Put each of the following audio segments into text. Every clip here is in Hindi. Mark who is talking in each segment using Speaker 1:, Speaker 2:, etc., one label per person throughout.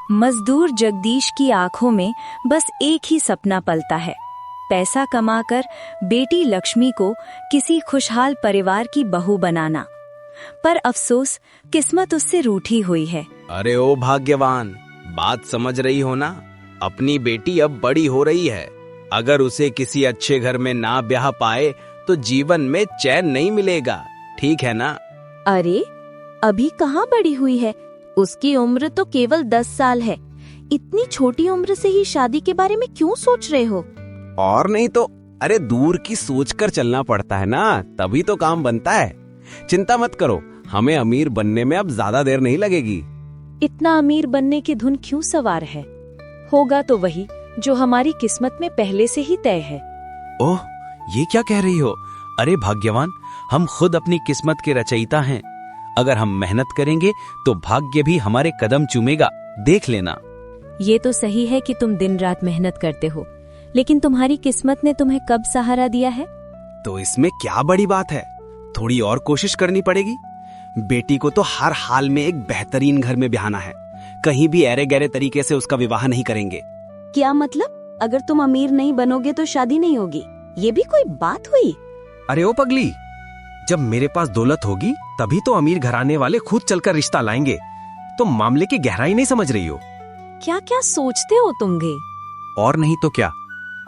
Speaker 1: मजदूर जगदीश की आंखों में बस एक ही सपना पलता है, पैसा कमाकर बेटी लक्ष्मी को किसी खुशहाल परिवार की बहू बनाना। पर अफसोस, किस्मत उससे रूठी हुई है।
Speaker 2: अरे ओ भाग्यवान, बात समझ रही हो ना? अपनी बेटी अब बड़ी हो रही है। अगर उसे किसी अच्छे घर में ना ब्याह पाए तो जीवन में चैन नहीं मिलेगा, ठीक है ना?
Speaker 3: अरे अभी कहाँ बड़ी हुई है, उसकी उम्र तो केवल 10 साल है। इतनी छोटी उम्र से ही शादी के बारे में क्यों सोच रहे हो?
Speaker 2: और नहीं तो, अरे दूर की सोचकर चलना पड़ता है ना, तभी तो काम बनता है। चिंता मत करो, हमें अमीर बनने में अब ज्यादा देर नहीं लगेगी।
Speaker 3: इतना अमीर बनने की धुन क्यों सवार है? होगा तो वही जो हमारी किस्मत में पहले से ही तय है।
Speaker 4: ओह, ये क्या कह रही हो? अरे भाग्यवान, हम खुद अपनी किस्मत के रचयिता हैं। अगर हम मेहनत करेंगे तो भाग्य भी हमारे कदम चूमेगा, देख लेना।
Speaker 3: ये तो सही है कि तुम दिन रात मेहनत करते हो, लेकिन तुम्हारी किस्मत ने तुम्हें कब सहारा दिया है?
Speaker 2: तो इसमें क्या बड़ी बात है, थोड़ी और कोशिश करनी पड़ेगी। बेटी को तो हर हाल में एक बेहतरीन घर में ब्याहना है, कहीं भी ऐरे गैरे तरीके से उसका विवाह नहीं करेंगे।
Speaker 3: क्या मतलब? अगर तुम अमीर नहीं बनोगे तो शादी नहीं होगी, ये भी कोई बात हुई?
Speaker 4: अरे ओ पगली, जब मेरे पास दौलत होगी तभी तो अमीर घराने वाले खुद चलकर रिश्ता लाएंगे। तो मामले की गहराई नहीं समझ रही हो।
Speaker 3: क्या क्या सोचते हो तुम गे?
Speaker 4: और नहीं तो क्या।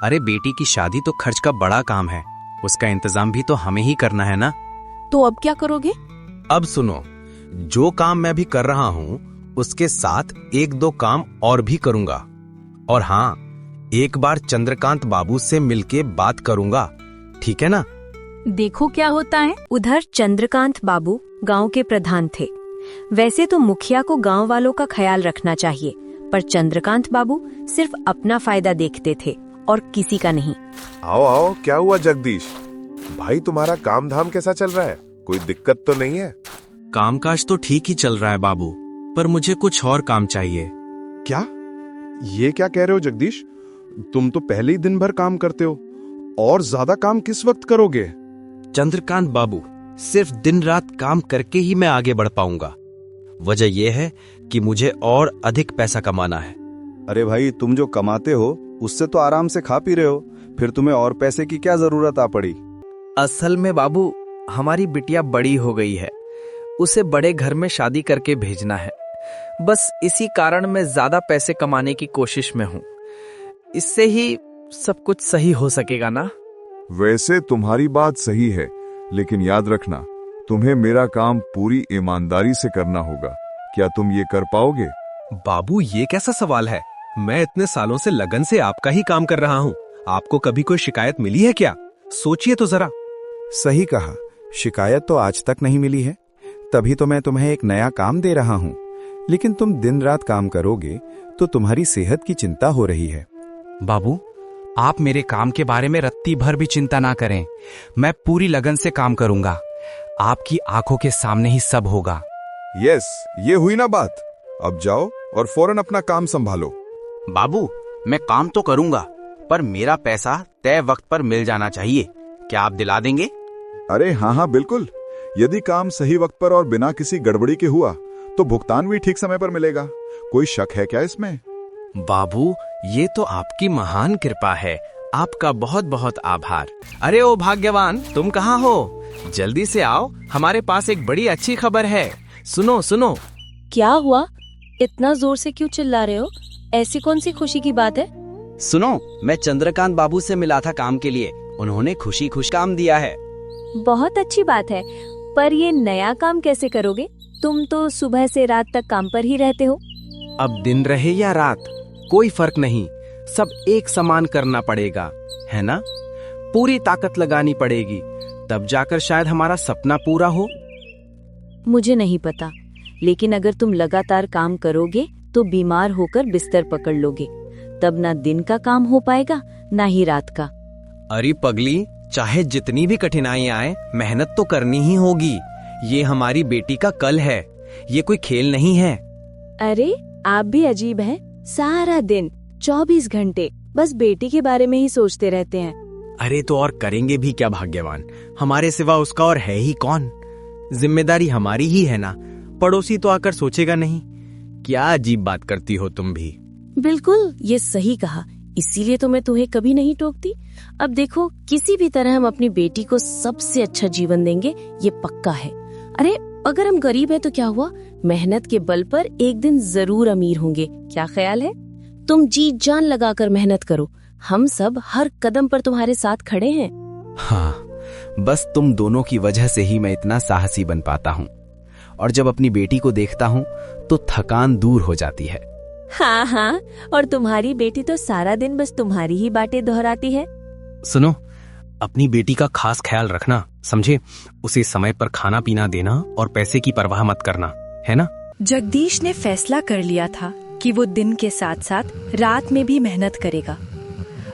Speaker 4: अरे बेटी की शादी तो खर्च का बड़ा काम है, उसका इंतजाम भी तो हमें ही करना है ना।
Speaker 3: तो अब क्या करोगे?
Speaker 4: अब सुनो, जो काम मैं भी कर रहा हूँ उसके साथ 1-2 काम और भी करूंगा। और हाँ, एक बार चंद्रकांत बाबू से मिलके बात करूंगा, ठीक है ना?
Speaker 3: देखो क्या होता है।
Speaker 1: उधर चंद्रकांत बाबू गांव के प्रधान थे। वैसे तो मुखिया को गांव वालों का ख्याल रखना चाहिए, पर चंद्रकांत बाबू सिर्फ अपना फायदा देखते थे और किसी का नहीं।
Speaker 5: आओ आओ, क्या हुआ जगदीश भाई, तुम्हारा काम धाम कैसा चल रहा है? कोई दिक्कत तो नहीं है?
Speaker 4: कामकाज तो ठीक ही चल रहा है बाबू, पर मुझे कुछ और काम चाहिए।
Speaker 5: क्या? ये क्या कह रहे हो जगदीश? तुम तो पहले ही दिन भर काम करते हो, और ज्यादा काम किस वक्त करोगे?
Speaker 4: चंद्रकांत बाबू, सिर्फ दिन रात काम करके ही मैं आगे बढ़ पाऊंगा। वजह यह है कि मुझे और अधिक पैसा कमाना है।
Speaker 6: अरे भाई, तुम जो कमाते हो उससे तो आराम से खा पी रहे हो, फिर तुम्हें और पैसे की क्या जरूरत आ पड़ी?
Speaker 7: असल में बाबू, हमारी बिटिया बड़ी हो गई है, उसे बड़े घर में शादी करके भेजना है। बस इसी कारण मैं ज्यादा पैसे कमाने की कोशिश में हूँ। इससे ही सब कुछ सही हो सकेगा ना?
Speaker 5: वैसे तुम्हारी बात सही है, लेकिन याद रखना, तुम्हें मेरा काम पूरी ईमानदारी से करना होगा। क्या तुम ये कर पाओगे?
Speaker 4: बाबू, ये कैसा सवाल है? मैं इतने सालों से लगन से आपका ही काम कर रहा हूँ। आपको कभी कोई शिकायत मिली है क्या? सोचिए तो जरा।
Speaker 6: सही कहा, शिकायत तो आज तक नहीं मिली है, तभी तो मैं तुम्हें एक नया काम दे रहा हूँ। लेकिन तुम दिन रात काम करोगे तो तुम्हारी सेहत की चिंता हो रही है।
Speaker 4: बाबू, आप मेरे काम के बारे में रत्ती भर भी चिंता ना करें। मैं पूरी लगन से काम करूंगा। आपकी आंखों के सामने ही सब होगा।
Speaker 5: यस, ये हुई ना बात। अब जाओ और फौरन अपना काम संभालो।
Speaker 2: बाबू, मैं काम तो करूंगा, पर मेरा पैसा तय वक्त पर मिल जाना चाहिए। क्या आप दिला देंगे?
Speaker 5: अरे हाँ हाँ बिल्कुल, यदि काम सही वक्त पर और बिना किसी गड़बड़ी के हुआ तो भुगतान भी ठीक समय पर मिलेगा। कोई शक है क्या इसमें?
Speaker 4: बाबू, ये तो आपकी महान कृपा है। आपका बहुत बहुत आभार। अरे ओ भाग्यवान, तुम कहाँ हो? जल्दी से आओ, हमारे पास एक बड़ी अच्छी खबर है। सुनो सुनो।
Speaker 3: क्या हुआ? इतना जोर से क्यों चिल्ला रहे हो? ऐसी कौन सी खुशी की बात है?
Speaker 2: सुनो, मैं चंद्रकांत बाबू से मिला था काम के लिए, उन्होंने खुशी खुश काम दिया है।
Speaker 3: बहुत अच्छी बात है, पर ये नया काम कैसे करोगे? तुम तो सुबह से रात तक काम पर ही रहते हो।
Speaker 4: अब दिन रहे या रात, कोई फर्क नहीं, सब एक समान करना पड़ेगा, है ना? पूरी ताकत लगानी पड़ेगी, तब जाकर शायद हमारा सपना पूरा हो।
Speaker 3: मुझे नहीं पता, लेकिन अगर तुम लगातार काम करोगे तो बीमार होकर बिस्तर पकड़ लोगे, तब ना दिन का काम हो पाएगा ना ही रात का।
Speaker 4: अरे पगली, चाहे जितनी भी कठिनाइयां आए, मेहनत तो करनी ही होगी। ये हमारी बेटी का कल है, ये कोई खेल नहीं है।
Speaker 3: अरे आप भी अजीब हैं, सारा दिन 24 घंटे बस बेटी के बारे में ही सोचते रहते हैं।
Speaker 4: अरे तो और करेंगे भी क्या भाग्यवान, हमारे सिवा उसका और है ही कौन? जिम्मेदारी हमारी ही है ना, पड़ोसी तो आकर सोचेगा नहीं।
Speaker 2: क्या अजीब बात करती हो तुम भी।
Speaker 3: बिल्कुल, ये सही कहा, इसीलिए तो मैं तुम्हें कभी नहीं टोकती। अब देखो, किसी भी तरह हम अपनी बेटी को सबसे अच्छा जीवन देंगे, ये पक्का है। अरे अगर हम गरीब हैं तो क्या हुआ, मेहनत के बल पर एक दिन जरूर अमीर होंगे। क्या ख्याल है? तुम जी जान लगाकर मेहनत करो, हम सब हर कदम पर तुम्हारे साथ खड़े हैं।
Speaker 4: हाँ, बस तुम दोनों की वजह से ही मैं इतना साहसी बन पाता हूँ, और जब अपनी बेटी को देखता हूँ तो थकान दूर हो जाती है।
Speaker 3: हाँ हाँ, और तुम्हारी बेटी तो सारा दिन बस तुम्हारी ही बातें दोहराती है।
Speaker 4: सुनो, अपनी बेटी का खास ख्याल रखना, समझे? उसे समय पर खाना पीना देना और पैसे की परवाह मत करना, है ना?
Speaker 1: जगदीश ने फैसला कर लिया था कि वो दिन के साथ साथ रात में भी मेहनत करेगा।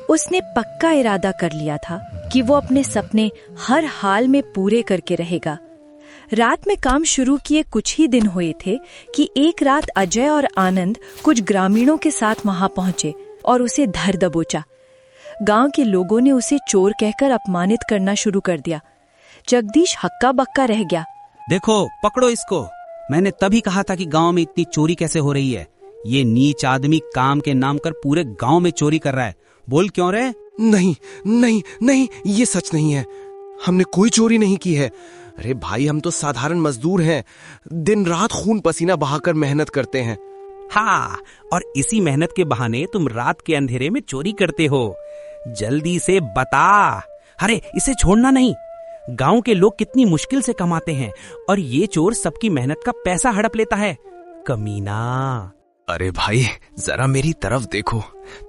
Speaker 1: उसने पक्का इरादा कर लिया था कि वो अपने सपने हर हाल में पूरे करके रहेगा। रात में काम शुरू किए कुछ ही दिन हुए थे कि एक रात अजय और आनंद कुछ ग्रामीणों के साथ वहां पहुंचे और उसे धर दबोचा। गांव के लोगों ने उसे चोर कहकर अपमानित करना शुरू कर दिया। जगदीश हक्का बक्का रह गया।
Speaker 8: देखो, पकड़ो इसको। मैंने तभी कहा था कि गांव में इतनी चोरी कैसे हो रही है। ये नीच आदमी काम के नाम कर पूरे गांव में चोरी कर रहा है। बोल क्यों रे?
Speaker 9: नहीं नहीं नहीं, ये सच नहीं है। हमने कोई चोरी नहीं की है। अरे भाई, हम तो साधारण मजदूर हैं, दिन रात खून पसीना बहाकर मेहनत करते हैं।
Speaker 8: हाँ, और इसी मेहनत के बहाने तुम रात के अंधेरे में चोरी करते हो। जल्दी से बता। अरे इसे छोड़ना नहीं। गांव के लोग कितनी मुश्किल से कमाते हैं और ये चोर सबकी मेहनत का पैसा हड़प लेता है। कमीना।
Speaker 4: अरे भाई, जरा मेरी तरफ देखो,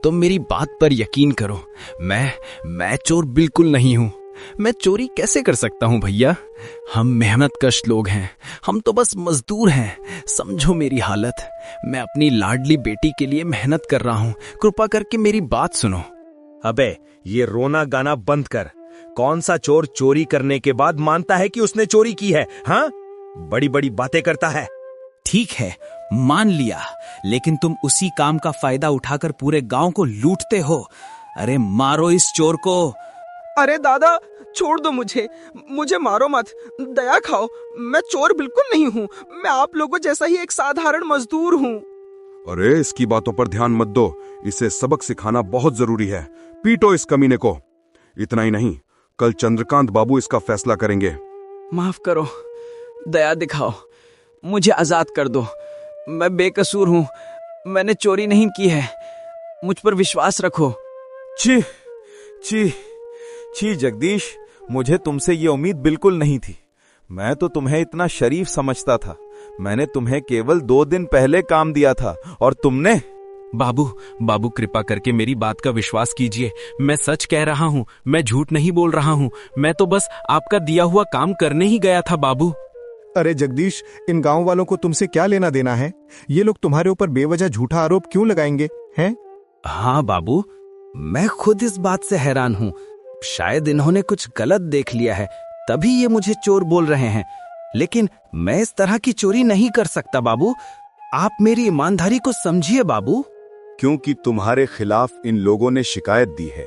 Speaker 4: तुम मेरी बात पर यकीन करो। मैं चोर बिल्कुल नहीं हूँ। मैं चोरी कैसे कर सकता हूँ भैया? हम मेहनतकश लोग हैं, हम तो बस मजदूर हैं। समझो मेरी हालत। मैं अपनी लाडली बेटी के लिए मेहनत कर रहा हूँ, कृपा करके मेरी बात सुनो।
Speaker 2: अबे, ये रोना गाना बंद कर। कौन सा चोर चोरी करने के बाद मानता है कि उसने चोरी की है? हाँ, बड़ी बड़ी बातें करता है।
Speaker 8: ठीक है, मान लिया, लेकिन तुम उसी काम का फायदा उठाकर पूरे गांव को लूटते हो। अरे मारो इस चोर को।
Speaker 7: अरे दादा, छोड़ दो मुझे मारो मत, दया खाओ। मैं चोर बिल्कुल नहीं हूँ, मैं आप लोगों जैसा ही एक साधारण मजदूर हूँ।
Speaker 5: अरे इसकी बातों पर ध्यान मत दो, इसे सबक सिखाना बहुत जरूरी है। पीटो इस कमीने को। इतना ही नहीं, कल चंद्रकांत बाबू इसका फैसला करेंगे।
Speaker 7: माफ करो, दया दिखाओ, मुझे आजाद कर दो। मैं बेकसूर हूँ, मैंने चोरी नहीं की है, मुझ पर विश्वास रखो।
Speaker 6: छी छी छी जगदीश, मुझे तुमसे ये उम्मीद बिल्कुल नहीं थी। मैं तो तुम्हें इतना शरीफ समझता था। मैंने तुम्हें केवल 2 दिन पहले काम दिया था और तुमने।
Speaker 4: बाबू कृपा करके मेरी बात का विश्वास कीजिए। मैं सच कह रहा हूँ, मैं झूठ नहीं बोल रहा हूँ। मैं तो बस आपका दिया हुआ काम करने ही गया था बाबू।
Speaker 10: अरे जगदीश, इन गांव वालों को तुमसे क्या लेना देना है? ये लोग तुम्हारे ऊपर बेवजह झूठा आरोप क्यों लगाएंगे हैं?
Speaker 2: हाँ बाबू, मैं खुद इस बात से हैरान हूँ। शायद इन्होंने कुछ गलत देख लिया है, तभी ये मुझे चोर बोल रहे हैं। लेकिन मैं इस तरह की चोरी नहीं कर सकता बाबू। आप मेरी ईमानदारी को समझिए बाबू।
Speaker 5: क्योंकि तुम्हारे खिलाफ इन लोगों ने शिकायत दी है।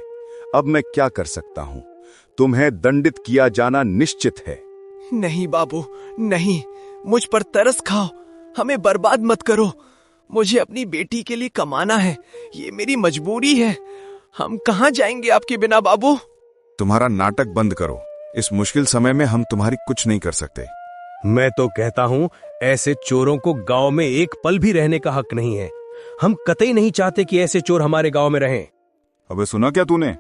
Speaker 5: अब मैं क्या कर सकता हूँ? तुम्हें दंडित किया जाना निश्चित है।
Speaker 9: नहीं बाबू, नहीं, मुझ पर तरस खाओ, हमें बर्बाद मत करो। मुझे अपनी बेटी के लिए कमाना है, ये मेरी मजबूरी है। हम कहाँ जाएंगे आपके बिना बाबू?
Speaker 5: तुम्हारा नाटक बंद करो। इस मुश्किल समय में हम तुम्हारी कुछ नहीं कर सकते।
Speaker 2: मैं तो कहता हूँ, ऐसे चोरों को गांव में एक पल भी रहने का हक नहीं है। हम कतई नहीं चाहते कि ऐसे चोर हमारे गांव में रहें।
Speaker 5: अबे सुना क्या तूने?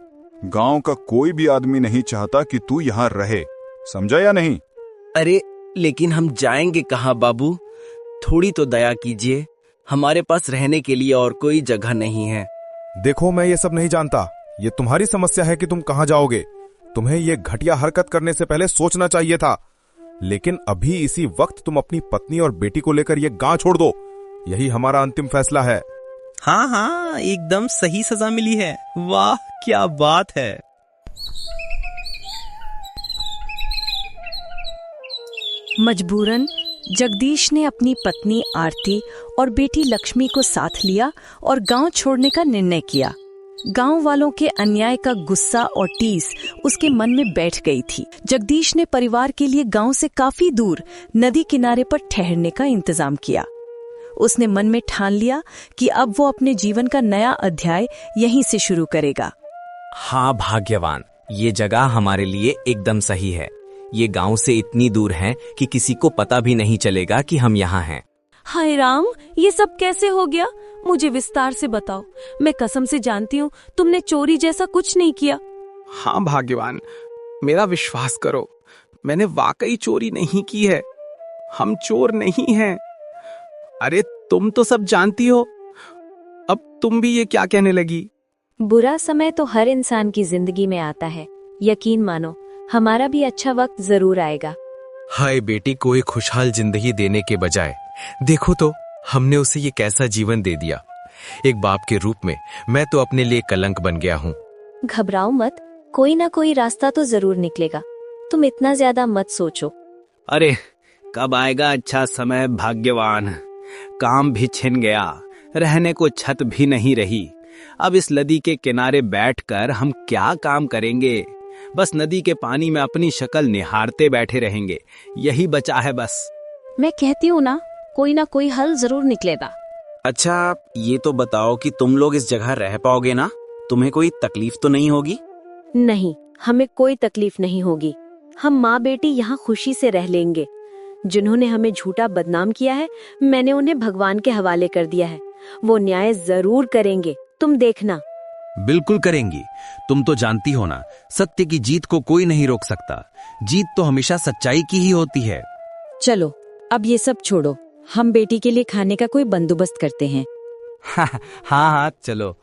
Speaker 5: गांव का कोई भी आदमी नहीं चाहता कि तू यहाँ रहे, समझा या नहीं?
Speaker 7: अरे लेकिन हम जाएंगे कहाँ बाबू? थोड़ी तो दया कीजिए, हमारे पास रहने के लिए और कोई जगह नहीं है।
Speaker 6: देखो, मैं ये सब नहीं जानता। ये तुम्हारी समस्या है कि तुम कहाँ जाओगे। तुम्हें ये घटिया हरकत करने से पहले सोचना चाहिए था। लेकिन अभी इसी वक्त तुम अपनी पत्नी और बेटी को लेकर ये गांव छोड़ दो। यही हमारा अंतिम फैसला है।
Speaker 8: हाँ हाँ, एकदम सही सजा मिली है। वाह क्या बात है।
Speaker 1: मजबूरन जगदीश ने अपनी पत्नी आरती और बेटी लक्ष्मी को साथ लिया और गांव छोड़ने का निर्णय किया। गांव वालों के अन्याय का गुस्सा और टीस उसके मन में बैठ गई थी। जगदीश ने परिवार के लिए गांव से काफी दूर नदी किनारे पर ठहरने का इंतजाम किया। उसने मन में ठान लिया कि अब वो अपने जीवन का नया अध्याय यहीं से शुरू करेगा।
Speaker 11: हाँ भाग्यवान, ये जगह हमारे लिए एकदम सही है। ये गांव से इतनी दूर है कि किसी को पता भी नहीं चलेगा कि हम यहाँ हैं।
Speaker 3: हाय राम, ये सब कैसे हो गया? मुझे विस्तार से बताओ। मैं कसम से जानती हूँ तुमने चोरी जैसा कुछ नहीं किया।
Speaker 9: हाँ भाग्यवान, मेरा विश्वास करो, मैंने वाकई चोरी नहीं की है। हम चोर नहीं हैं। अरे तुम तो सब जानती हो, अब तुम भी ये क्या कहने लगी?
Speaker 1: बुरा समय तो हर इंसान की जिंदगी में आता है, यकीन मानो हमारा भी अच्छा वक्त जरूर आएगा।
Speaker 4: हाय बेटी को एक खुशहाल जिंदगी देने के बजाय देखो तो हमने उसे ये कैसा जीवन दे दिया। एक बाप के रूप में मैं तो अपने लिए कलंक बन गया हूँ।
Speaker 1: घबराओ मत, कोई ना कोई रास्ता तो जरूर निकलेगा। तुम इतना ज्यादा मत सोचो।
Speaker 2: अरे कब आएगा अच्छा समय भाग्यवान। काम भी छिन गया, रहने को छत भी नहीं रही। अब इस नदी के किनारे बैठकर हम क्या काम करेंगे? बस नदी के पानी में अपनी शक्ल निहारते बैठे रहेंगे, यही बचा है बस।
Speaker 3: मैं कहती हूँ ना, कोई ना कोई हल जरूर निकलेगा।
Speaker 11: अच्छा ये तो बताओ कि तुम लोग इस जगह रह पाओगे ना? तुम्हें कोई तकलीफ तो नहीं होगी?
Speaker 3: नहीं, हमें कोई तकलीफ नहीं होगी। हम माँ बेटी यहाँ खुशी से रह लेंगे। जिन्होंने हमें झूठा बदनाम किया है, मैंने उन्हें भगवान के हवाले कर दिया है। वो न्याय जरूर करेंगे, तुम देखना।
Speaker 4: बिल्कुल करेंगी। तुम तो जानती हो ना, सत्य की जीत को कोई नहीं रोक सकता। जीत तो हमेशा सच्चाई की ही होती है।
Speaker 1: चलो अब ये सब छोड़ो, हम बेटी के लिए खाने का कोई बंदोबस्त करते हैं।
Speaker 11: हाँ हाँ चलो।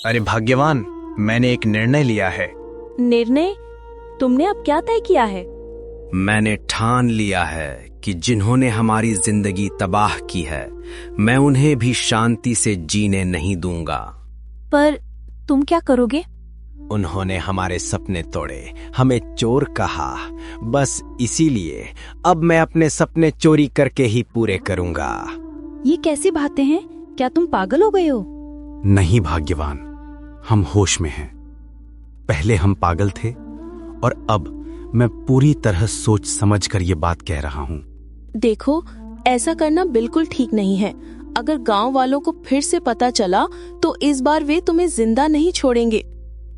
Speaker 7: अरे भाग्यवान, मैंने एक निर्णय लिया है।
Speaker 3: निर्णय? तुमने अब क्या तय किया है?
Speaker 11: मैंने ठान लिया है कि जिन्होंने हमारी जिंदगी तबाह की है, मैं उन्हें भी शांति से जीने नहीं दूंगा।
Speaker 3: पर तुम क्या करोगे?
Speaker 11: उन्होंने हमारे सपने तोड़े, हमें चोर कहा। बस इसीलिए अब मैं अपने सपने चोरी करके ही पूरे करूंगा।
Speaker 3: ये कैसी बातें हैं? क्या तुम पागल हो गए हो?
Speaker 4: नहीं भाग्यवान, हम होश में हैं। पहले हम पागल थे और अब मैं पूरी तरह सोच समझकर ये बात कह रहा हूँ।
Speaker 3: देखो, ऐसा करना बिल्कुल ठीक नहीं है। अगर गांव वालों को फिर से पता चला तो इस बार वे तुम्हें जिंदा नहीं छोड़ेंगे।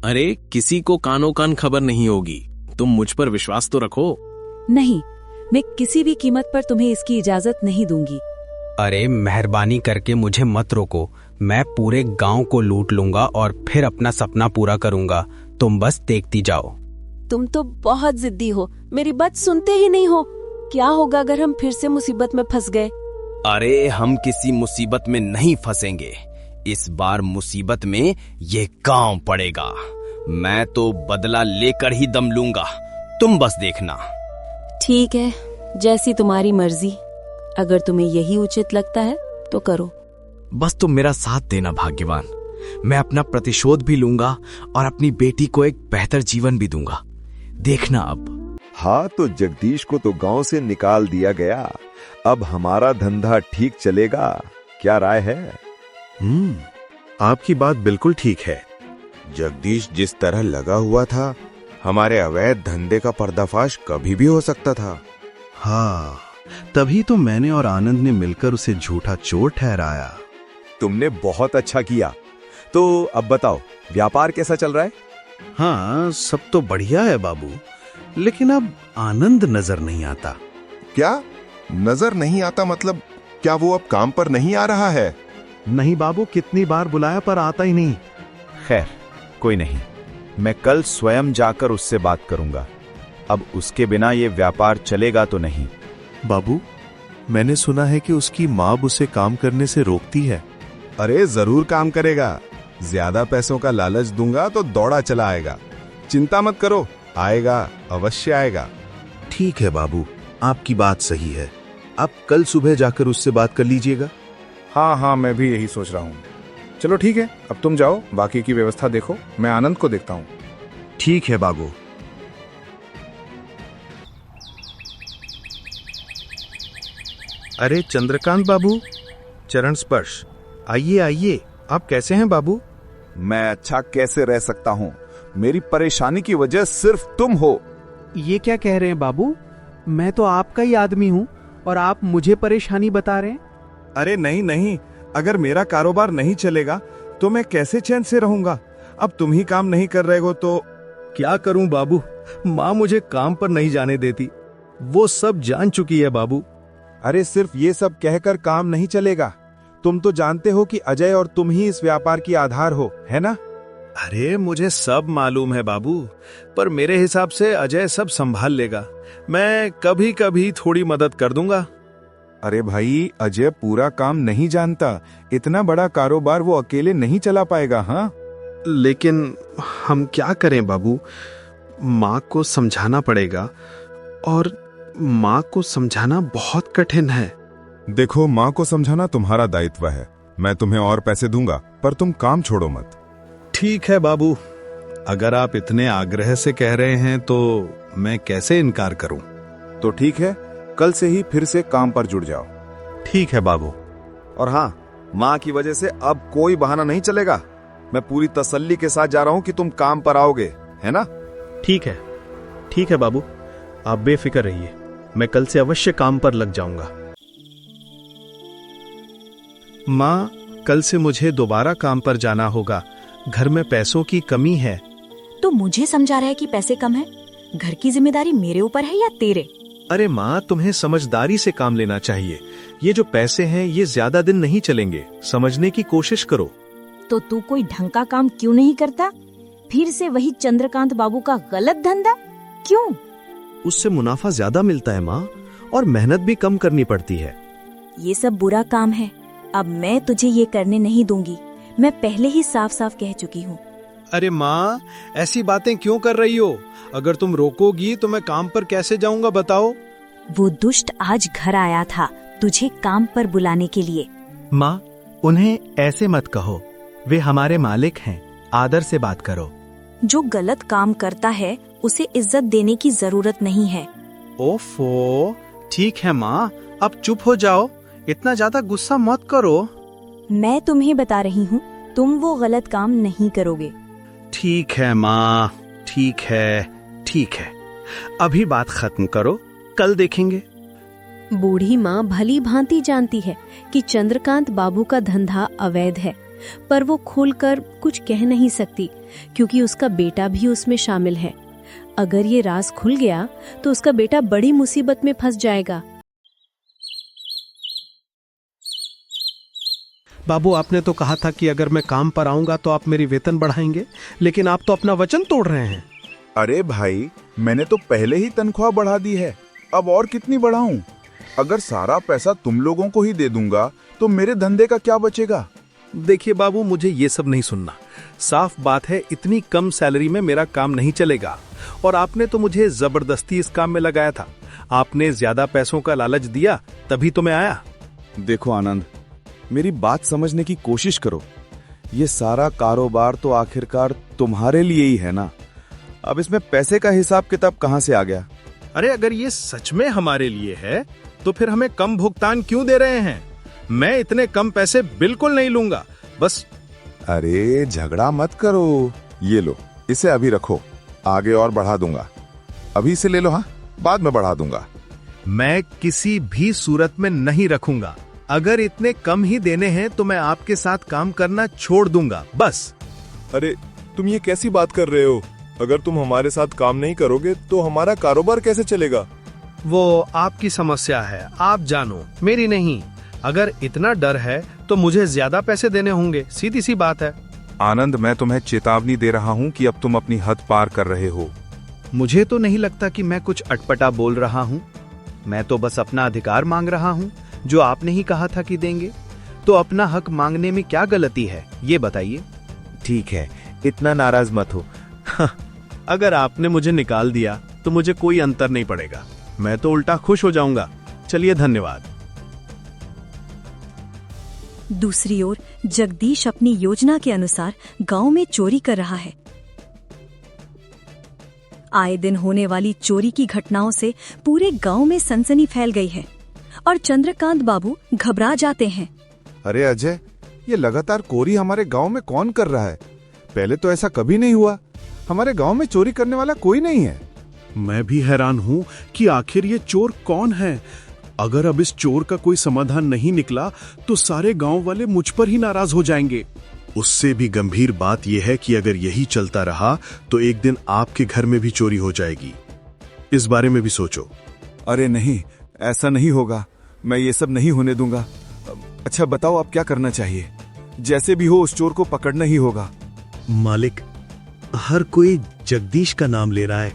Speaker 12: अरे किसी को कानो कान खबर नहीं होगी। तुम मुझ पर विश्वास तो रखो।
Speaker 1: नहीं, मैं किसी भी कीमत पर तुम्हें इसकी इजाजत नहीं दूंगी।
Speaker 11: अरे मेहरबानी करके मुझे मत रोको। मैं पूरे गांव को लूट लूंगा और फिर अपना सपना पूरा करूंगा। तुम बस देखती जाओ।
Speaker 3: तुम तो बहुत जिद्दी हो, मेरी बात सुनते ही नहीं हो। क्या होगा अगर हम फिर से मुसीबत में फंस गए?
Speaker 2: अरे हम किसी मुसीबत में नहीं फंसेंगे। इस बार मुसीबत में ये गांव पड़ेगा। मैं तो बदला लेकर ही दम लूंगा, तुम बस देखना।
Speaker 3: ठीक है, जैसी तुम्हारी मर्जी। अगर तुम्हें यही उचित लगता है तो करो।
Speaker 4: बस तुम मेरा साथ देना भाग्यवान। मैं अपना प्रतिशोध भी लूंगा और अपनी बेटी को एक बेहतर जीवन भी दूंगा। देखना अब।
Speaker 13: हाँ, तो जगदीश को तो गांव से निकाल दिया गया। अब हमारा धंधा ठीक चलेगा। क्या राय है?
Speaker 10: आपकी बात बिल्कुल ठीक है। जगदीश जिस तरह लगा हुआ था, हमारे अवैध धंधे का पर्दाफाश कभी भी हो सकता था।
Speaker 6: हाँ, तभी तो मैंने और आनंद ने मिलकर उसे झूठा चोर ठहराया।
Speaker 13: तुमने बहुत अच्छा किया। तो अब बताओ, व्यापार कैसा चल रहा है?
Speaker 6: हाँ, सब तो बढ़िया है बाबू, लेकिन अब आनंद नजर नहीं आता।
Speaker 10: क्या नजर नहीं आता? मतलब क्या वो अब काम पर नहीं आ रहा है?
Speaker 6: नहीं बाबू, कितनी बार बुलाया पर आता ही नहीं।
Speaker 14: खैर कोई नहीं, मैं कल स्वयं जाकर उससे बात करूंगा। अब उसके बिना ये व्यापार चलेगा तो नहीं।
Speaker 6: बाबू, मैंने सुना है कि उसकी माँ उसे काम करने से रोकती है।
Speaker 10: अरे जरूर काम करेगा। ज्यादा पैसों का लालच दूंगा तो दौड़ा चला आएगा। चिंता मत करो, आएगा, अवश्य आएगा। ठीक है बाबू, आपकी बात सही है। आप कल सुबह जाकर उससे बात कर लीजिएगा।
Speaker 15: हाँ, मैं भी यही सोच रहा हूँ। चलो ठीक है, अब तुम जाओ, बाकी की व्यवस्था देखो। मैं आनंद को देखता हूँ।
Speaker 6: ठीक है बाबू। अरे चंद्रकांत बाबू, चरण स्पर्श। आइए आइए, आप कैसे हैं बाबू?
Speaker 14: मैं अच्छा कैसे रह सकता हूँ?
Speaker 10: मेरी परेशानी की वजह सिर्फ तुम हो।
Speaker 16: ये क्या कह रहे हैं बाबू? मैं तो आपका ही आदमी हूँ और आप मुझे परेशानी बता रहे हैं?
Speaker 15: अरे नहीं नहीं, अगर मेरा कारोबार नहीं चलेगा तो मैं कैसे चैन से रहूंगा? अब तुम ही काम नहीं कर रहे हो तो
Speaker 17: क्या करूं बाबू, माँ मुझे काम पर नहीं जाने देती, वो सब जान चुकी है बाबू।
Speaker 6: अरे सिर्फ ये सब कहकर काम नहीं चलेगा। तुम तो जानते हो कि अजय और तुम ही इस व्यापार की आधार हो, है ना?
Speaker 17: अरे मुझे सब मालूम है बाबू, पर मेरे हिसाब से अजय सब संभाल लेगा। मैं कभी कभी थोड़ी मदद कर दूंगा।
Speaker 6: अरे भाई, अजय पूरा काम नहीं जानता। इतना बड़ा कारोबार वो अकेले नहीं चला पाएगा। हाँ,
Speaker 17: लेकिन हम क्या करें बाबू, माँ को समझाना पड़ेगा और माँ को समझाना बहुत कठिन है।
Speaker 6: देखो, माँ को समझाना तुम्हारा दायित्व है। मैं तुम्हें और पैसे दूंगा, पर तुम काम छोड़ो मत।
Speaker 17: ठीक है बाबू, अगर आप इतने आग्रह से कह रहे हैं तो मैं कैसे इनकार करूं।
Speaker 6: तो ठीक है, कल से ही फिर से काम पर जुड़ जाओ।
Speaker 17: ठीक है बाबू।
Speaker 13: और हाँ, माँ की वजह से अब कोई बहाना नहीं चलेगा। मैं पूरी तसल्ली के साथ जा रहा हूँ कि तुम काम पर आओगे, है ना?
Speaker 17: ठीक है बाबू, आप बेफिक्र रहिए, मैं कल से अवश्य काम पर लग जाऊंगा। माँ, कल से मुझे दोबारा काम पर जाना होगा, घर में पैसों की कमी है।
Speaker 1: तो मुझे समझा रहा है कि पैसे कम है? घर की जिम्मेदारी मेरे ऊपर है या तेरे?
Speaker 17: अरे माँ, तुम्हें समझदारी से काम लेना चाहिए। ये जो पैसे हैं ये ज्यादा दिन नहीं चलेंगे, समझने की कोशिश करो।
Speaker 3: तो तू कोई ढंग का काम क्यों नहीं करता? फिर से वही चंद्रकांत बाबू का गलत धंधा क्यों?
Speaker 17: उससे मुनाफा ज्यादा मिलता है माँ, और मेहनत भी कम करनी पड़ती है।
Speaker 1: ये सब बुरा काम है। अब मैं तुझे ये करने नहीं दूंगी। मैं पहले ही साफ साफ कह चुकी हूँ।
Speaker 17: अरे माँ, ऐसी बातें क्यों कर रही हो? अगर तुम रोकोगी तो मैं काम पर कैसे जाऊंगा, बताओ।
Speaker 1: वो दुष्ट आज घर आया था तुझे काम पर बुलाने के लिए।
Speaker 16: माँ, उन्हें ऐसे मत कहो, वे हमारे मालिक हैं, आदर से बात करो।
Speaker 1: जो गलत काम करता है उसे इज्जत देने की जरूरत नहीं है।
Speaker 17: ओफो, ठीक है माँ, अब चुप हो जाओ, इतना ज्यादा गुस्सा मत करो।
Speaker 1: मैं तुम्हें बता रही हूँ, तुम वो गलत काम नहीं करोगे।
Speaker 17: ठीक है माँ, ठीक है, अभी बात खत्म करो, कल देखेंगे।
Speaker 3: बूढ़ी माँ भली भांति जानती है कि चंद्रकांत बाबू का धंधा अवैध है, पर वो खोलकर कुछ कह नहीं सकती क्योंकि उसका बेटा भी उसमें शामिल है। अगर ये राज खुल गया तो उसका बेटा बड़ी मुसीबत में फंस जाएगा।
Speaker 17: बाबू, आपने तो कहा था कि अगर मैं काम पर आऊंगा तो आप मेरी वेतन बढ़ाएंगे, लेकिन आप तो अपना वचन तोड़ रहे हैं।
Speaker 6: अरे भाई, मैंने तो पहले ही तनख्वाह बढ़ा दी है, अब और कितनी बढ़ाऊं? अगर सारा पैसा तुम लोगों को ही दे दूंगा तो मेरे धंधे का क्या बचेगा?
Speaker 17: देखिए बाबू, मुझे ये सब नहीं सुनना। साफ बात है, इतनी कम सैलरी में मेरा काम नहीं चलेगा, और आपने तो मुझे जबरदस्ती इस काम में लगाया था। आपने ज्यादा पैसों का लालच दिया, तभी तो मैं आया।
Speaker 6: देखो आनंद, मेरी बात समझने की कोशिश करो। ये सारा कारोबार तो आखिरकार तुम्हारे लिए ही है ना। अब इसमें पैसे का हिसाब किताब कहाँ से आ गया?
Speaker 17: अरे अगर ये सच में हमारे लिए है तो फिर हमें कम भुगतान क्यों दे रहे हैं? मैं इतने कम पैसे बिल्कुल नहीं लूंगा, बस।
Speaker 6: अरे झगड़ा मत करो, ये लो, इसे अभी रखो, आगे और बढ़ा दूंगा। अभी इसे ले लो, हाँ, बाद में बढ़ा दूंगा।
Speaker 17: मैं किसी भी सूरत में नहीं रखूंगा। अगर इतने कम ही देने हैं तो मैं आपके साथ काम करना छोड़ दूंगा, बस।
Speaker 6: अरे तुम ये कैसी बात कर रहे हो? अगर तुम हमारे साथ काम नहीं करोगे तो हमारा कारोबार कैसे चलेगा?
Speaker 17: वो आपकी समस्या है, आप जानो, मेरी नहीं। अगर इतना डर है तो मुझे ज्यादा पैसे देने होंगे, सीधी सी बात है।
Speaker 6: आनंद, मैं तुम्हें चेतावनी दे रहा हूँ कि अब तुम अपनी हद पार कर रहे हो।
Speaker 17: मुझे तो नहीं लगता कि मैं कुछ अटपटा बोल रहा हूँ। मैं तो बस अपना अधिकार मांग रहा हूँ, जो आपने ही कहा था कि देंगे। तो अपना हक मांगने में क्या गलती है, ये बताइए।
Speaker 14: ठीक है, इतना नाराज मत हो।
Speaker 17: अगर आपने मुझे निकाल दिया तो मुझे कोई अंतर नहीं पड़ेगा, मैं तो उल्टा खुश हो जाऊंगा। चलिए, धन्यवाद।
Speaker 1: दूसरी ओर जगदीश अपनी योजना के अनुसार गांव में चोरी कर रहा है। आए दिन होने वाली चोरी की घटनाओं से पूरे गांव में सनसनी फैल गई है और चंद्रकांत बाबू घबरा जाते हैं।
Speaker 6: अरे अजय, ये लगातार चोरी हमारे गांव में कौन कर रहा है? पहले तो ऐसा कभी नहीं हुआ।
Speaker 15: हमारे गांव में चोरी करने वाला कोई नहीं है।
Speaker 17: मैं भी हैरान हूं कि आखिर ये चोर कौन है। अगर अब इस चोर का कोई समाधान नहीं निकला तो सारे गांव वाले मुझ पर ही नाराज हो जाएंगे। उससे भी गंभीर बात यह है कि अगर यही चलता रहा तो एक दिन आपके घर में भी चोरी हो जाएगी। इस बारे में भी सोचो।
Speaker 6: अरे नहीं, ऐसा नहीं होगा। मैं ये सब नहीं होने दूंगा। अच्छा बताओ, अब क्या करना चाहिए? जैसे भी हो उस चोर को पकड़ना ही होगा।
Speaker 17: मालिक, हर कोई जगदीश का नाम ले रहा है।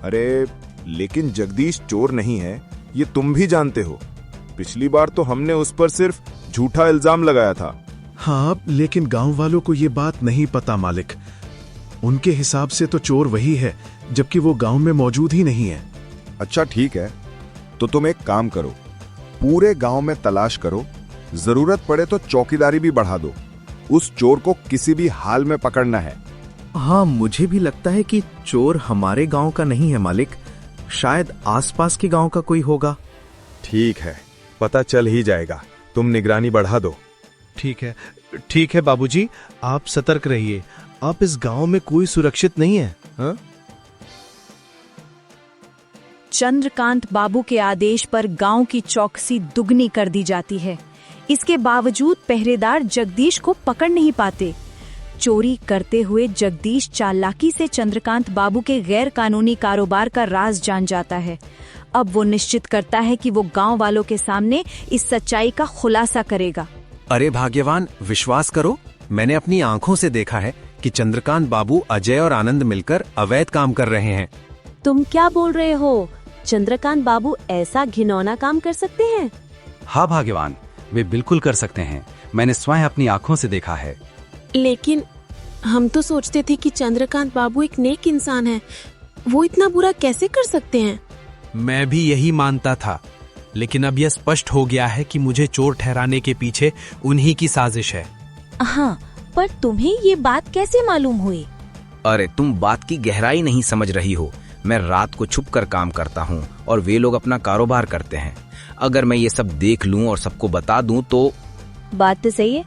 Speaker 10: अरे लेकिन जगदीश चोर नहीं है, ये तुम भी जानते हो। पिछली बार तो हमने उस पर सिर्फ झूठा इल्जाम लगाया था।
Speaker 17: हाँ, लेकिन गांव वालों को ये बात नहीं पता मालिक। उनके हिसाब से तो चोर वही है, जबकि वो गांव में मौजूद ही नहीं है।
Speaker 10: अच्छा ठीक है, तो तुम एक काम करो, पूरे गांव में तलाश करो, जरूरत पड़े तो चौकीदारी भी बढ़ा दो। उस चोर को किसी भी हाल में पकड़ना है।
Speaker 7: हाँ, मुझे भी लगता है कि चोर हमारे गांव का नहीं है मालिक, शायद आसपास के गांव का कोई होगा।
Speaker 10: ठीक है, पता चल ही जाएगा। तुम निगरानी बढ़ा दो।
Speaker 17: ठीक है बाबूजी, आप सतर्क रहिए। आप इस गांव में कोई सुरक्षित नहीं है। हाँ?
Speaker 1: चंद्रकांत बाबू के आदेश पर गांव की चौकसी दुगनी कर दी जाती है। इसके बावजूद पहरेदार जगदीश को पकड़ नहीं पाते। चोरी करते हुए जगदीश चालाकी से चंद्रकांत बाबू के गैर कानूनी कारोबार का राज जान जाता है। अब वो निश्चित करता है कि वो गांव वालों के सामने इस सच्चाई का खुलासा करेगा।
Speaker 11: अरे भाग्यवान, विश्वास करो, मैंने अपनी आंखों से देखा है कि चंद्रकांत बाबू अजय और आनंद मिलकर अवैध काम कर रहे हैं।
Speaker 3: तुम क्या बोल रहे हो? चंद्रकांत बाबू ऐसा घिनौना काम कर सकते हैं?
Speaker 11: हाँ भाग्यवान, वे बिल्कुल कर सकते हैं। मैंने स्वयं अपनी आंखों से देखा है।
Speaker 3: लेकिन हम तो सोचते थे कि चंद्रकांत बाबू एक नेक इंसान है, वो इतना बुरा कैसे कर सकते हैं?
Speaker 8: मैं भी यही मानता था, लेकिन अब यह स्पष्ट हो गया है कि मुझे चोर ठहराने के पीछे उन्हीं की साजिश है।
Speaker 3: हाँ, पर तुम्हें ये बात कैसे मालूम हुई?
Speaker 2: अरे तुम बात की गहराई नहीं समझ रही हो। मैं रात को छुप कर काम करता हूँ और वे लोग अपना कारोबार करते हैं। अगर मैं ये सब देख लूं और सबको बता दूं तो...
Speaker 3: बात तो सही है।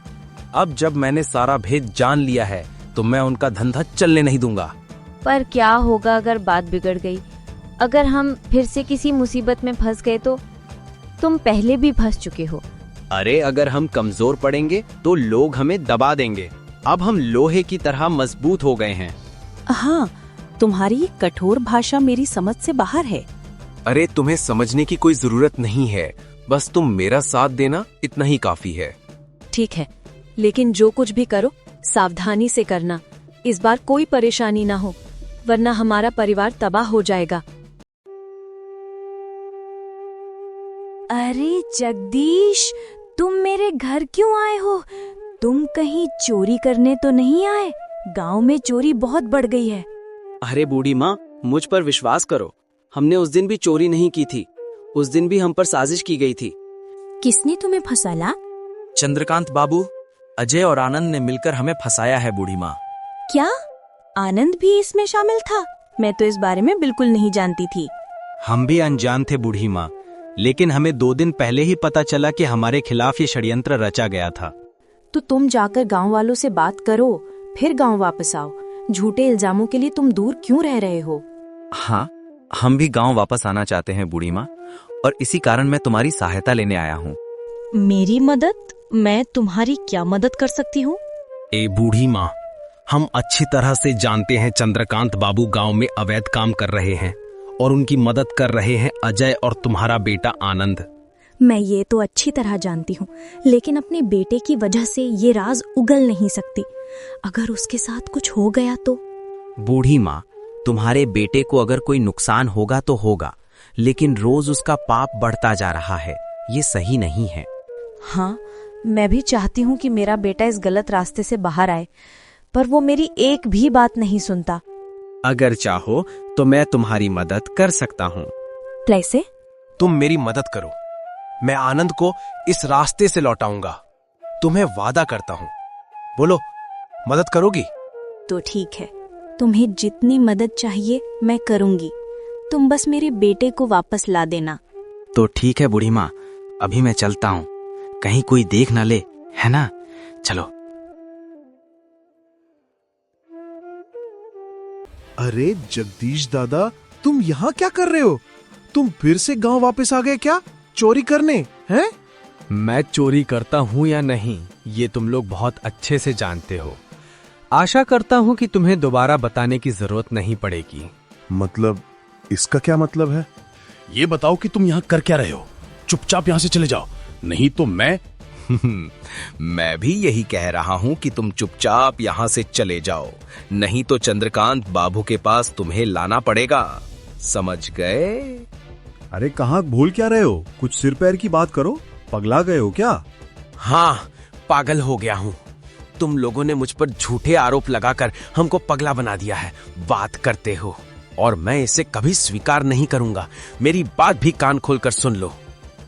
Speaker 8: अब जब मैंने सारा भेद जान लिया है तो मैं उनका धंधा चलने नहीं दूंगा।
Speaker 3: पर क्या होगा अगर बात बिगड़ गई? अगर हम फिर से किसी मुसीबत में फंस गए तो? तुम पहले भी फंस चुके हो।
Speaker 2: अरे अगर हम कमजोर पड़ेंगे तो लोग हमें दबा देंगे। अब हम लोहे की तरह मजबूत हो गए हैं।
Speaker 3: हाँ, तुम्हारी ये कठोर भाषा मेरी समझ से बाहर है।
Speaker 11: अरे तुम्हें समझने की कोई जरूरत नहीं है, बस तुम मेरा साथ देना, इतना ही काफी है।
Speaker 1: ठीक है, लेकिन जो कुछ भी करो सावधानी से करना। इस बार कोई परेशानी ना हो, वरना हमारा परिवार तबाह हो जाएगा। अरे जगदीश, तुम मेरे घर क्यों आए हो? तुम कहीं चोरी करने तो नहीं आए? गांव में चोरी बहुत बढ़ गई है।
Speaker 7: अरे बूढ़ी माँ, मुझ पर विश्वास करो, हमने उस दिन भी चोरी नहीं की थी। उस दिन भी हम पर साजिश की गई थी।
Speaker 3: किसने तुम्हें फंसाया?
Speaker 7: चंद्रकांत बाबू, अजय और आनंद ने मिलकर हमें फंसाया है बूढ़ी माँ।
Speaker 3: क्या आनंद भी इसमें शामिल था? मैं तो इस बारे में बिल्कुल नहीं जानती थी।
Speaker 2: हम भी अनजान थे बूढ़ी माँ, लेकिन हमें 2 दिन पहले ही पता चला कि हमारे खिलाफ ये षड्यंत्र रचा गया था।
Speaker 3: तो तुम जाकर गांव वालों से बात करो, फिर गांव वापस आओ। झूठे इल्जामों के लिए तुम दूर क्यों रह रहे हो?
Speaker 11: हाँ, हम भी गांव वापस आना चाहते हैं बूढ़ी माँ, और इसी कारण मैं तुम्हारी सहायता लेने आया हूँ।
Speaker 1: मेरी मदद? मैं तुम्हारी क्या मदद कर सकती हूँ?
Speaker 2: ए बूढ़ी माँ, हम अच्छी तरह से जानते हैं चंद्रकांत बाबू गांव में अवैध काम कर रहे हैं और उनकी मदद कर रहे हैं अजय और तुम्हारा बेटा आनंद।
Speaker 1: मैं ये तो अच्छी तरह जानती हूँ, लेकिन अपने बेटे की वजह से ये राज उगल नहीं सकती। अगर उसके साथ कुछ हो गया तो?
Speaker 2: बूढ़ी माँ, तुम्हारे बेटे को अगर कोई नुकसान होगा तो होगा, लेकिन रोज उसका पाप बढ़ता जा रहा है। ये सही नहीं है।
Speaker 1: हाँ, मैं भी चाहती हूँ कि मेरा बेटा इस गलत रास्ते से बाहर आए, पर वो मेरी एक भी बात नहीं सुनता।
Speaker 2: अगर चाहो तो मैं तुम्हारी मदद कर सकता हूँ।
Speaker 1: कैसे?
Speaker 11: तुम मेरी मदद करो, मैं आनंद को इस रास्ते से लौटाऊंगा। तुम्हें वादा करता हूँ। बोलो, मदद करोगी?
Speaker 1: तो ठीक है, तुम्हें जितनी मदद चाहिए मैं करूंगी। तुम बस मेरे बेटे को वापस ला देना।
Speaker 2: तो ठीक है बूढ़ी माँ, अभी मैं चलता हूँ, कहीं कोई देख ना ले, है ना? चलो।
Speaker 17: अरे जगदीश दादा, तुम यहाँ क्या कर रहे हो? तुम फिर से गांव वापस आ गए क्या, चोरी करने? हैं?
Speaker 11: मैं चोरी करता हूँ या नहीं, ये तुम लोग बहुत अच्छे से जानते हो। आशा करता हूँ कि तुम्हें दोबारा बताने की जरूरत नहीं पड़ेगी।
Speaker 14: मतलब इसका क्या मतलब है?
Speaker 18: ये बताओ कि तुम यहाँ कर क्या रहे हो? चुपचाप यहाँ से चले जाओ, नहीं तो मैं
Speaker 2: मैं भी यही कह रहा हूँ कि तुम चुपचाप यहाँ से चले जाओ, नहीं तो चंद्रकांत बाबू के पास तुम्हें लाना पड़ेगा। समझ गए?
Speaker 14: अरे कहाँ भूल क्या रहे हो? कुछ सिर पैर की बात करो, पगला गए हो क्या?
Speaker 2: हाँ, पागल हो गया हूँ। तुम लोगों ने मुझ पर झूठे आरोप लगाकर हमको पगला बना दिया है। बात करते हो और मैं इसे कभी स्वीकार नहीं करूंगा। मेरी बात भी कान खोलकर सुन लो।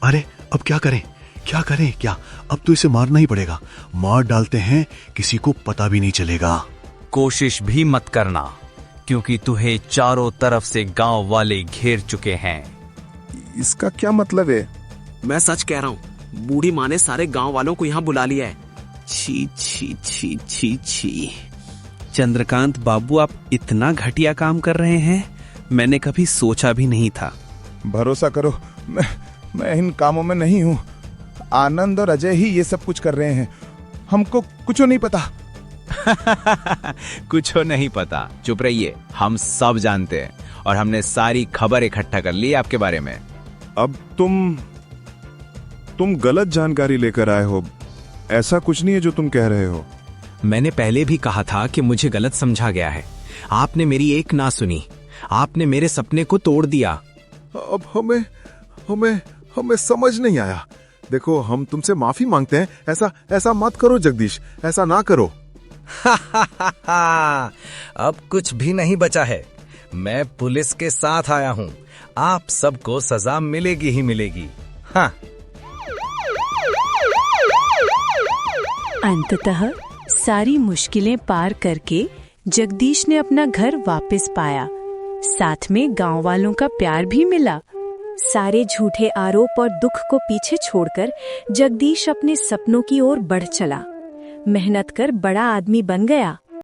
Speaker 18: अरे अब क्या करें? क्या करें? क्या अब तो इसे मारना ही पड़ेगा। मार डालते हैं, किसी को पता भी नहीं चलेगा।
Speaker 8: कोशिश भी मत करना, क्योंकि तुम्हें चारों तरफ से गांव वाले घेर चुके हैं।
Speaker 10: इसका क्या मतलब है?
Speaker 12: मैं सच कह रहा हूँ, बूढ़ी माँ ने सारे गांव वालों को यहाँ बुला लिया है। छी छी छी छी छी।
Speaker 8: चंद्रकांत बाबू, आप इतना घटिया काम कर रहे हैं, मैंने कभी सोचा भी नहीं था।
Speaker 6: भरोसा करो, मैं इन कामों में नहीं हूँ। आनंद और अजय ही ये सब कुछ कर रहे हैं। हमको कुछ नहीं पता।
Speaker 4: कुछ नहीं पता, चुप रहिए। हम सब जानते हैं और हमने सारी खबर इकट्ठा कर ली आपके बारे में।
Speaker 5: अब तुम गलत जानकारी लेकर आए हो। ऐसा कुछ नहीं है जो तुम कह रहे हो।
Speaker 11: मैंने पहले भी कहा था कि मुझे गलत समझा गया है। आपने मेरी एक ना सुनी, आपने मेरे सपने को तोड़ दिया।
Speaker 5: अब हमें समझ नहीं आया। देखो, हम तुमसे माफी मांगते हैं। ऐसा मत करो जगदीश, ऐसा ना करो।
Speaker 11: अब कुछ भी नहीं बचा है। मैं पुलिस के साथ आया हूँ। आप सबको सजा मिलेगी ही मिलेगी। हाँ।
Speaker 1: अंततः सारी मुश्किलें पार करके जगदीश ने अपना घर वापस पाया। साथ में गांव वालों का प्यार भी मिला। सारे झूठे आरोप और दुख को पीछे छोड़कर जगदीश अपने सपनों की ओर बढ़ चला। मेहनत कर बड़ा आदमी बन गया।